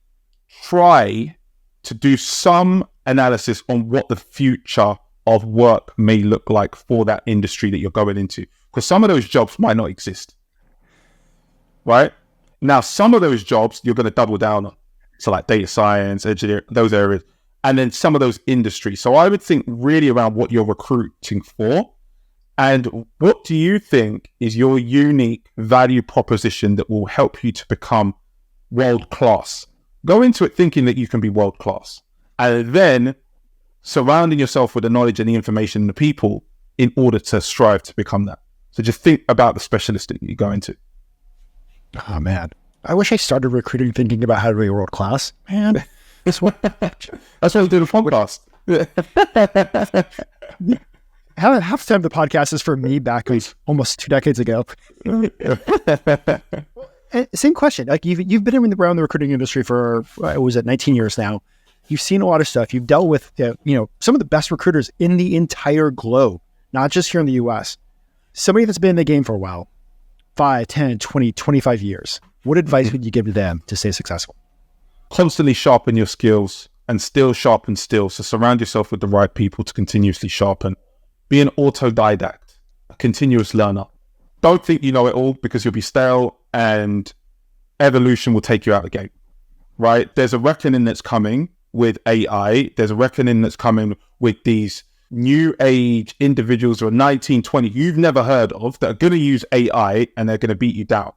try to do some analysis on what the future of work may look like for that industry that you're going into. Because some of those jobs might not exist, right? Now, some of those jobs you're going to double down on. So like data science, engineering, those areas. And then some of those industries. So I would think really around what you're recruiting for and what do you think is your unique value proposition that will help you to become world-class. Go into it thinking that you can be world-class, and then surrounding yourself with the knowledge and the information and the people in order to strive to become that. So just think about the specialist that you go into. Oh, man. I wish I started recruiting thinking about how to be world-class. Man, that's why we do the podcast. Half the time the podcast is for me back almost 2 decades ago. Same question. Like you've been around the recruiting industry for, was it 19 years now? You've seen a lot of stuff. You've dealt with, some of the best recruiters in the entire globe, not just here in the US. Somebody that's been in the game for a while, 5, 10, 20, 25 years. What advice would you give to them to stay successful? Constantly sharpen your skills and still sharpen still. So surround yourself with the right people to continuously sharpen. Be an autodidact, a continuous learner. Don't think you know it all, because you'll be stale and evolution will take you out of the game, right? There's a reckoning that's coming with AI. There's a reckoning that's coming with these new age individuals who are 19, 20, you've never heard of, that are going to use AI and they're going to beat you down.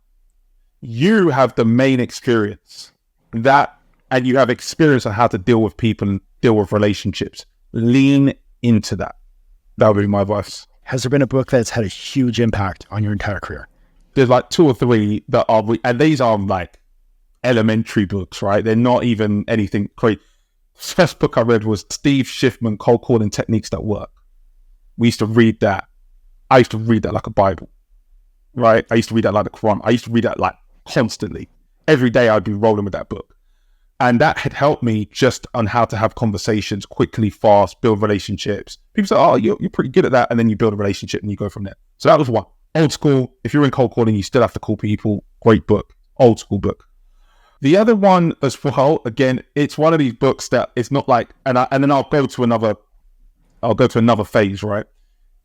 You have the main experience and you have experience on how to deal with people and deal with relationships. Lean into that. That would be my advice. Has there been a book that's had a huge impact on your entire career? There's like 2 or 3 that are, and these are like elementary books, right? They're not even anything crazy. The first book I read was Steve Schiffman, Cold Calling Techniques That Work. We used to read that. I used to read that like a Bible, right? I used to read that like the Quran. I used to read that like constantly. Every day I'd be rolling with that book. And that had helped me just on how to have conversations quickly, fast, build relationships. People say, oh, you're pretty good at that. And then you build a relationship and you go from there. So that was one. Old school. If you're in cold calling, you still have to call people. Great book. Old school book. The other one as well, again, it's one of these books that it's not like, and then I'll go to another phase, right?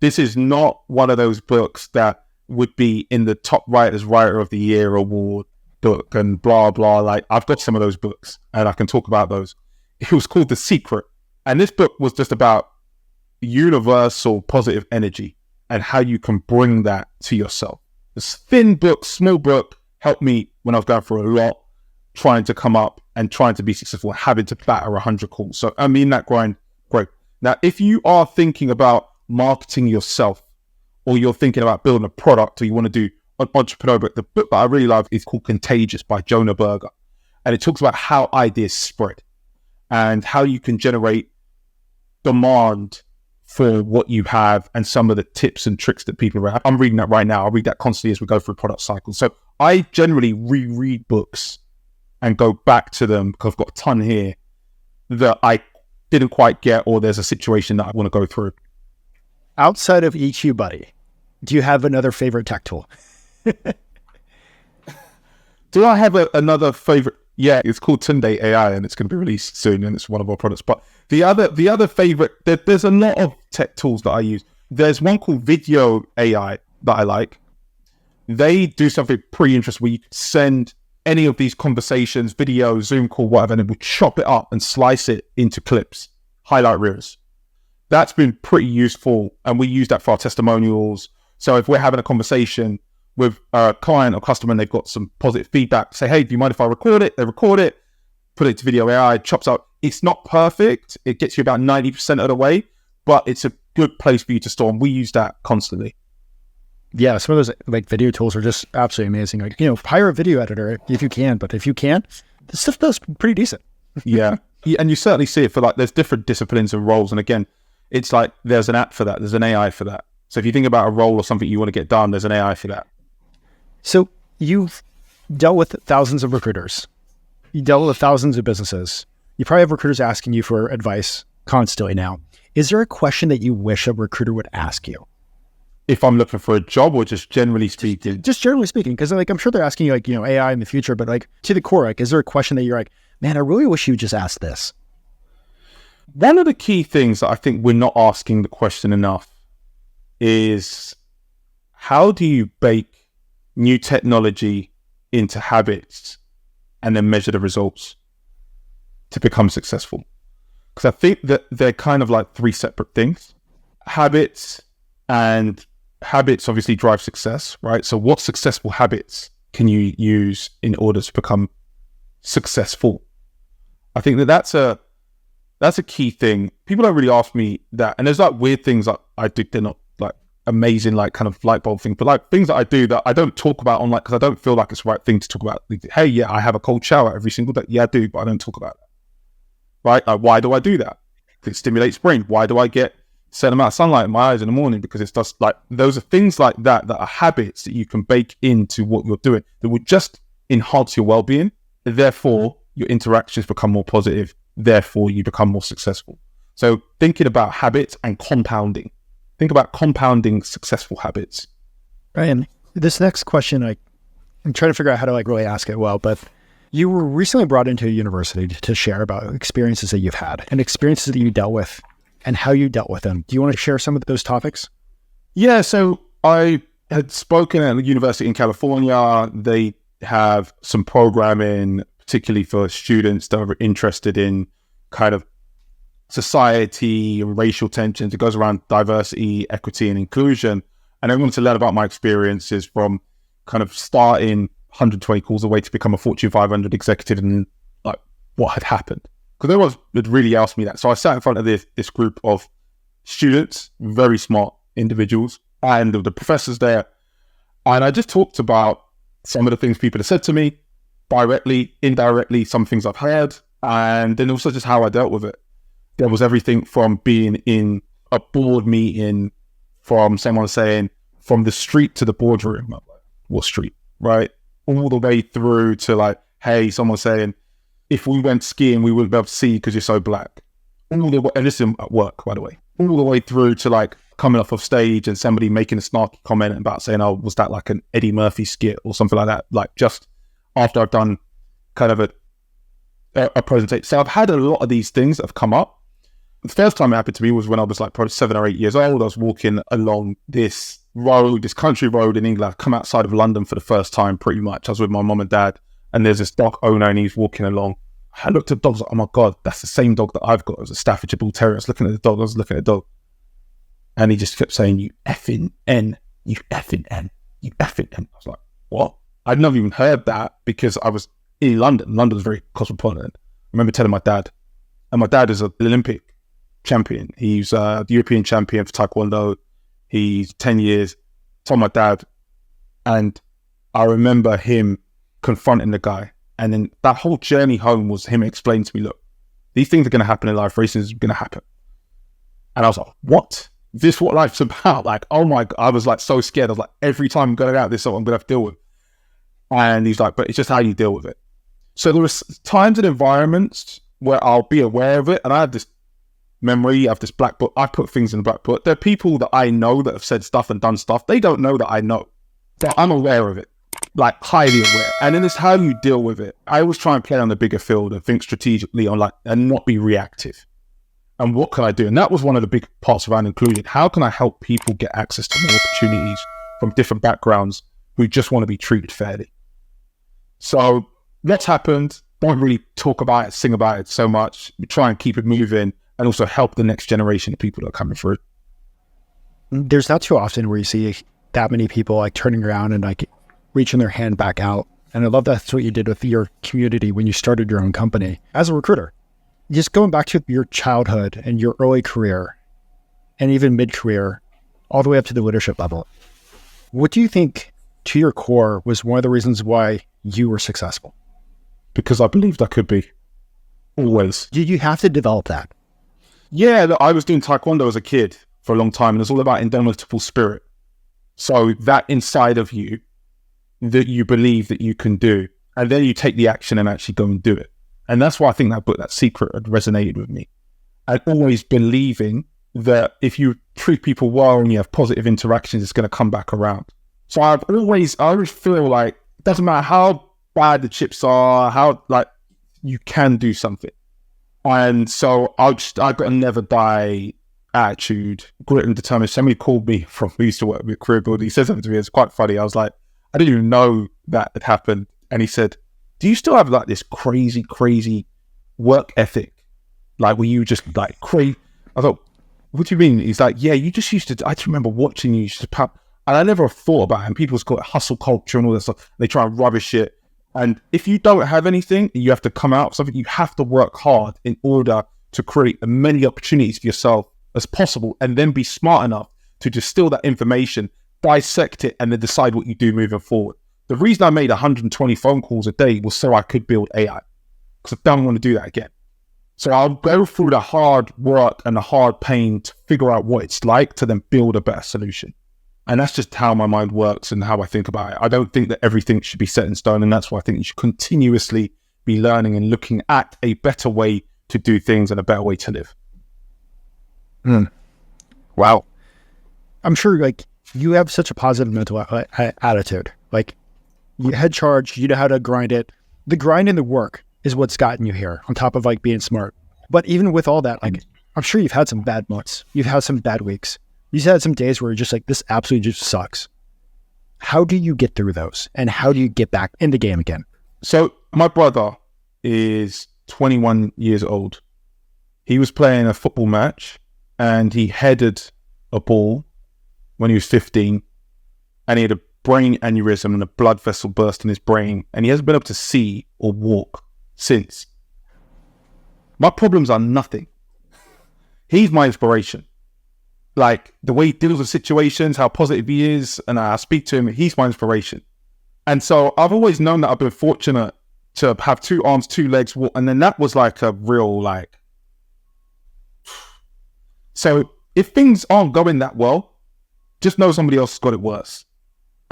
This is not one of those books that would be in the top writer of the year award book and blah, blah. Like, I've got some of those books and I can talk about those. It was called The Secret. And this book was just about universal positive energy and how you can bring that to yourself. This thin book, small book, helped me when I was going through a lot, trying to come up and trying to be successful, having to batter 100 calls. So I mean that grind, great. Now, if you are thinking about marketing yourself, or you're thinking about building a product, or you want to do an entrepreneur book, the book that I really love is called Contagious by Jonah Berger. And it talks about how ideas spread and how you can generate demand for what you have and some of the tips and tricks that people have. I'm reading that right now. I read that constantly as we go through product cycles. So I generally reread books and go back to them because I've got a ton here that I didn't quite get, or there's a situation that I want to go through. Outside of EQ Buddy, do you have another favorite tech tool? Do I have another favorite? Yeah, it's called Tunde AI, and it's going to be released soon, and it's one of our products. But the other favorite, there's a lot of tech tools that I use. There's one called Video AI that I like. They do something pretty interesting where you can send any of these conversations, videos, Zoom call, whatever, and it will chop it up and slice it into clips, highlight reels. That's been pretty useful, and we use that for our testimonials. So if we're having a conversation with a client or customer and they've got some positive feedback, say, hey, do you mind if I record it? They record it, put it to Video AI, chops out. It's not perfect. It gets you about 90% of the way, but it's a good place for you to store, and we use that constantly. Yeah, some of those like video tools are just absolutely amazing. Like, hire a video editor if you can, but if you can't, the stuff does pretty decent. Yeah, and you certainly see it for there's different disciplines and roles. And again, it's like there's an app for that. There's an AI for that. So if you think about a role or something you want to get done, there's an AI for that. So you've dealt with thousands of recruiters. You dealt with thousands of businesses. You probably have recruiters asking you for advice constantly now. Is there a question that you wish a recruiter would ask you? If I'm looking for a job, or just generally speaking? Just generally speaking, because I'm sure they're asking you AI in the future, but to the core, is there a question that you're like, man, I really wish you would just ask this? One of the key things that I think we're not asking the question enough is, how do you bake new technology into habits and then measure the results to become successful? Because I think that they're kind of like three separate things. Habits obviously drive success, right? So what successful habits can you use in order to become successful? I think that's a key thing. People don't really ask me that. And there's weird things that I do. They're not amazing, kind of light bulb thing, but things that I do that I don't talk about online because I don't feel like it's the right thing to talk about. Hey, yeah, I have a cold shower every single day. Yeah, I do, but I don't talk about that. Right? Why do I do that? It stimulates brain. Why do I get a certain amount of sunlight in my eyes in the morning? Because it's just those are things like that are habits that you can bake into what you're doing that will just enhance your well-being. Therefore, your interactions become more positive. Therefore, you become more successful. So thinking about habits and compounding. Think about compounding successful habits. Ryan, this next question, I'm trying to figure out how to really ask it well, but you were recently brought into a university to share about experiences that you've had and experiences that you dealt with and how you dealt with them. Do you want to share some of those topics? Yeah, so I had spoken at a university in California. They have some programming, particularly for students that are interested in kind of society and racial tensions. It goes around diversity, equity, and inclusion. And I wanted to learn about my experiences from kind of starting 120 calls away to become a Fortune 500 executive, and what had happened. Because no one had really asked me that. So I sat in front of this group of students, very smart individuals, and the professors there. And I just talked about some of the things people have said to me, directly, indirectly, some things I've heard, and then also just how I dealt with it. There was everything from being in a board meeting, from someone saying, from the street to the boardroom. I'm like, what street, right? All the way through to hey, someone saying, if we went skiing, we wouldn't be able to see because you're so black. All the way, and this is at work, by the way. All the way through to coming off of stage and somebody making a snarky comment about saying, oh, was that an Eddie Murphy skit or something like that? Just after I've done kind of a presentation. So I've had a lot of these things that have come up. The first time it happened to me was when I was probably 7 or 8 years old. I was walking along this country road in England. I'd come outside of London for the first time, pretty much. I was with my mom and dad, and there's this dog owner, and he's walking along. I looked at dogs like, oh my God, that's the same dog that I've got. It was a Staffordshire Bull Terrier. I was looking at the dog. I was looking at the dog. And he just kept saying, you effing N, you effing N, you effing N. I was like, what? I'd never even heard that because I was in London. London's very cosmopolitan. I remember telling my dad, and my dad is an Olympic champion. He's the European champion for Taekwondo. He's 10 years. Told my dad, and I remember him confronting the guy. And then that whole journey home was him explaining to me, look, these things are going to happen in life. Racing is going to happen. And I was like, what? This is what life's about? Like, oh my God. I was like so scared. I was like, every time I'm going out, this is what I'm going to have to deal with. And he's like, but it's just how you deal with it. So there was times and environments where I'll be aware of it. And I have this memory, I have this black book. I put things in the black book. There are people that I know that have said stuff and done stuff. They don't know that I know. But I'm aware of it. Like highly aware. And then it's how you deal with it. I always try and play on the bigger field and think strategically on like, and not be reactive. And what can I do? And that was one of the big parts around inclusion. How can I help people get access to more opportunities from different backgrounds who just want to be treated fairly? So that's happened. Don't really talk about it, sing about it so much. We try and keep it moving and also help the next generation of people that are coming through. There's not too often where you see that many people like turning around and like reaching their hand back out. And I love that's what you did with your community when you started your own company as a recruiter. Just going back to your childhood and your early career and even mid-career, all the way up to the leadership level. What do you think to your core was one of the reasons why you were successful? Because I believed I could be. Always. Did you have to develop that? Yeah, look, I was doing Taekwondo as a kid for a long time, and it's all about indomitable spirit. So that inside of you, that you believe that you can do, and then you take the action and actually go and do it. And that's why I think that book, That Secret, had resonated with me. And always believing that if you treat people well and you have positive interactions, it's going to come back around. So I always feel like it doesn't matter how bad the chips are, how like you can do something. And so I got a never die attitude, grit and determination. Somebody called me from who used to work with Career Builder. He said something to me. It's quite funny. I was like, I didn't even know that had happened. And he said, do you still have like this crazy work ethic? Like, were you just like crazy? I thought, what do you mean? He's like, yeah, you just used to, I just remember watching you used to pop. And I never thought about it. And people's got hustle culture and all this stuff. They try and rubbish it. And if you don't have anything, you have to come out with something. You have to work hard in order to create as many opportunities for yourself as possible, and then be smart enough to distill that information, dissect it, and then decide what you do moving forward. The reason I made 120 phone calls a day was so I could build AI, because I don't want to do that again. So I'll go through the hard work and the hard pain to figure out what it's like to then build a better solution. And that's just how my mind works and how I think about it. I don't think that everything should be set in stone. And that's why I think you should continuously be learning and looking at a better way to do things and a better way to live. Wow. I'm sure like you have such a positive mental attitude. Like you head charge, you know how to grind it. The grind and the work is what's gotten you here on top of like being smart. But even with all that, like I'm sure you've had some bad months. You've had some bad weeks. You've had some days where you're just like, this absolutely just sucks. How do you get through those? And how do you get back in the game again? So my brother is 21 years old. He was playing a football match and he headed a ball when he was 15 and he had a brain aneurysm and a blood vessel burst in his brain, and he hasn't been able to see or walk since. My problems are nothing. He's my inspiration. Like the way he deals with situations, how positive he is, and I speak to him, he's my inspiration. And so I've always known that I've been fortunate to have 2 arms, 2 legs, and then that was like a real like. So if things aren't going that well, just know somebody else has got it worse.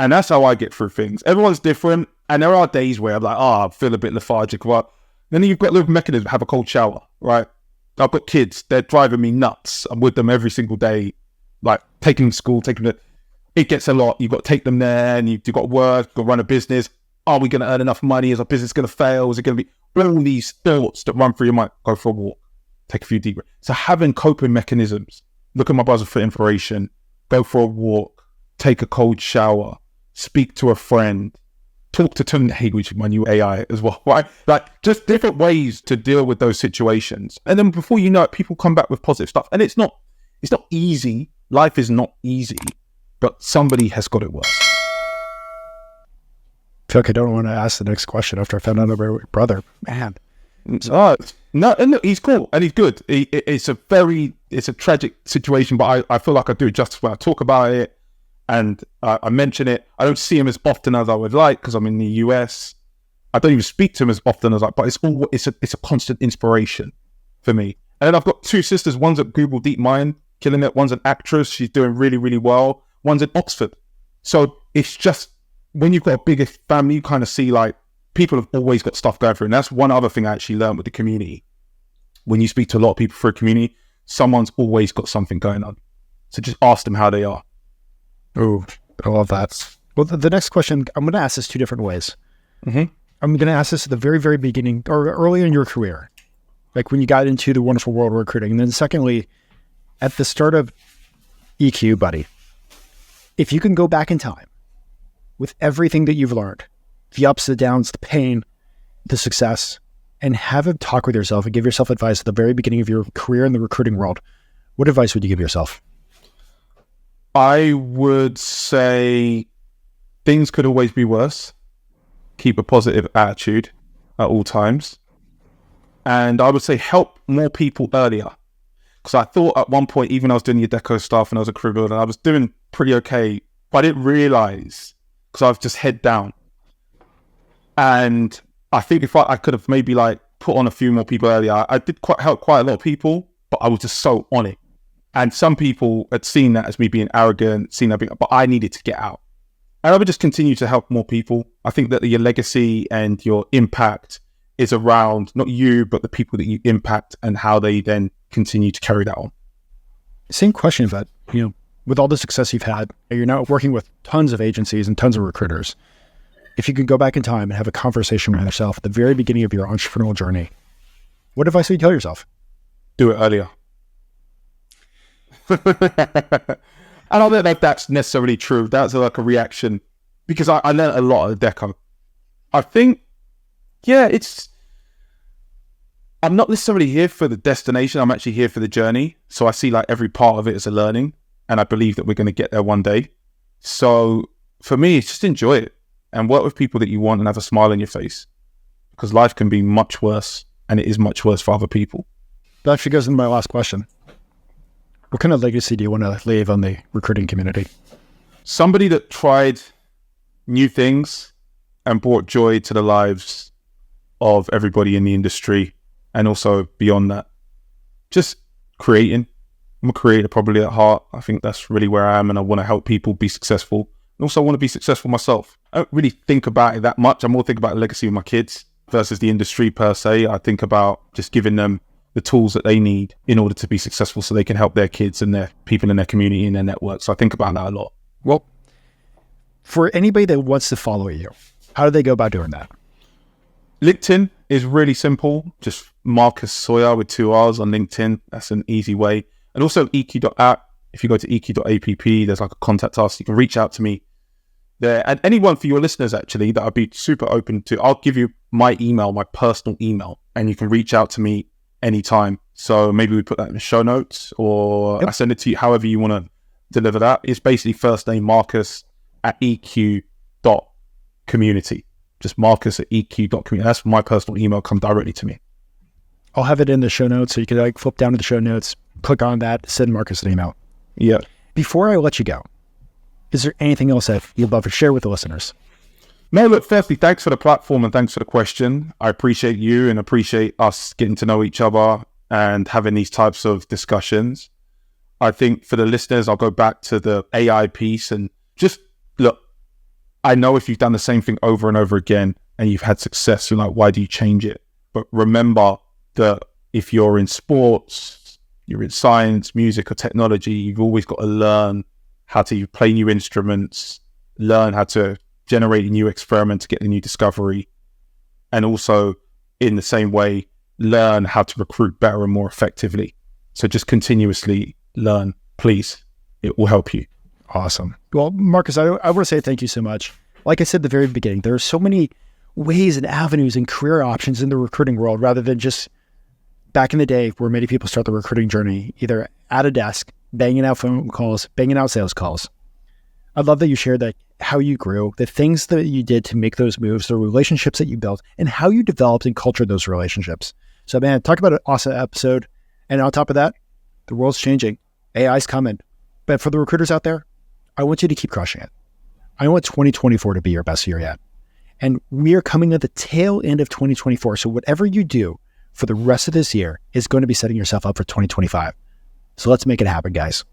And that's how I get through things. Everyone's different, and there are days where I'm like, I feel a bit lethargic. But then you've got a little mechanism, have a cold shower, right? I've got kids, they're driving me nuts. I'm with them every single day, like taking them to school, it gets a lot. You've got to take them there and you've got to work, you've got to run a business. Are we going to earn enough money? Is our business going to fail? Is it going to be all these thoughts that run through your mind? Go for a walk, take a few deep breaths. So having coping mechanisms, look at my brother for inspiration, go for a walk, take a cold shower, speak to a friend, talk to Tunde, which is my new AI as well, right? Like just different ways to deal with those situations. And then before you know it, people come back with positive stuff. And it's not easy. Life is not easy, but somebody has got it worse. I feel like I don't want to ask the next question after I found out about your brother. Man. No, he's cool and he's good. It's a tragic situation, but I feel like I do justice when I talk about it and I mention it. I don't see him as often as I would like because I'm in the US. I don't even speak to him as often as but it's a constant inspiration for me. And then I've got two sisters. One's at Google DeepMind, killing it. One's an actress. She's doing really, really well. One's in Oxford. So it's just, when you've got a bigger family, you kind of see like people have always got stuff going through. And that's one other thing I actually learned with the community. When you speak to a lot of people for a community, someone's always got something going on. So just ask them how they are. Oh, I love that. Well, the next question, I'm going to ask this two different ways. Mm-hmm. I'm going to ask this at the very, very beginning or early in your career, like when you got into the wonderful world of recruiting. And then secondly, at the start of EQ, buddy, if you can go back in time with everything that you've learned, the ups, the downs, the pain, the success, and have a talk with yourself and give yourself advice at the very beginning of your career in the recruiting world, what advice would you give yourself? I would say things could always be worse. Keep a positive attitude at all times. And I would say help more people earlier. Because I thought at one point, even I was doing the Adecco stuff and I was a career builder, and I was doing pretty okay, but I didn't realize because I was just head down. And I think if I could have maybe like put on a few more people earlier, I did help quite a lot of people, but I was just so on it. And some people had seen that as me being arrogant, but I needed to get out. And I would just continue to help more people. I think that your legacy and your impact is around not you, but the people that you impact and how they then continue to carry that on. Same question, but with all the success you've had, you're now working with tons of agencies and tons of recruiters. If you could go back in time and have a conversation with yourself at the very beginning of your entrepreneurial journey, what advice would you tell yourself? Do it earlier. I don't think that's necessarily true. That's like a reaction because I learned a lot at Adecco. I think, I'm not necessarily here for the destination. I'm actually here for the journey. So I see like every part of it as a learning, and I believe that we're going to get there one day. So for me, it's just enjoy it and work with people that you want and have a smile on your face, because life can be much worse, and it is much worse for other people. That actually goes into my last question. What kind of legacy do you want to leave on the recruiting community? Somebody that tried new things and brought joy to the lives of everybody in the industry and also beyond that. Just creating. I'm a creator probably at heart. I think that's really where I am, and I want to help people be successful. And also I want to be successful myself. I don't really think about it that much. I more think about the legacy of my kids versus the industry per se. I think about just giving them the tools that they need in order to be successful so they can help their kids and their people in their community and their network. So I think about that a lot. Well, for anybody that wants to follow you, how do they go about doing that? LinkedIn is really simple. Just Marcus Sawyerr with 2 R's on LinkedIn. That's an easy way. And also EQ.app. If you go to EQ.app, there's like a contact us. You can reach out to me there. And anyone for your listeners, actually, that I'd be super open to. I'll give you my email, my personal email, and you can reach out to me anytime. So maybe we put that in the show notes, or I send it to you however you want to deliver that. It's basically first name Marcus at EQ.community. Just Marcus at EQ.community. That's my personal email. Come directly to me. I'll have it in the show notes, so you can flip down to the show notes, click on that, send Marcus an email. Yeah. Before I let you go, is there anything else that you'd love to share with the listeners? No, look, firstly, thanks for the platform and thanks for the question. I appreciate you and appreciate us getting to know each other and having these types of discussions. I think for the listeners, I'll go back to the AI piece and just look, I know if you've done the same thing over and over again and you've had success, you're like, why do you change it? But remember that if you're in sports, you're in science, music or technology, you've always got to learn how to play new instruments, learn how to generate a new experiment to get a new discovery, and also in the same way, learn how to recruit better and more effectively. So just continuously learn, please. It will help you. Awesome. Well, Marcus, I want to say thank you so much. Like I said at the very beginning, there are so many ways and avenues and career options in the recruiting world rather than just back in the day where many people start the recruiting journey, either at a desk, banging out phone calls, banging out sales calls. I love that you shared that how you grew, the things that you did to make those moves, the relationships that you built, and how you developed and cultured those relationships. So man, talk about an awesome episode. And on top of that, the world's changing. AI's coming. But for the recruiters out there, I want you to keep crushing it. I want 2024 to be your best year yet. And we are coming at the tail end of 2024. So whatever you do for the rest of this year is going to be setting yourself up for 2025. So let's make it happen, guys.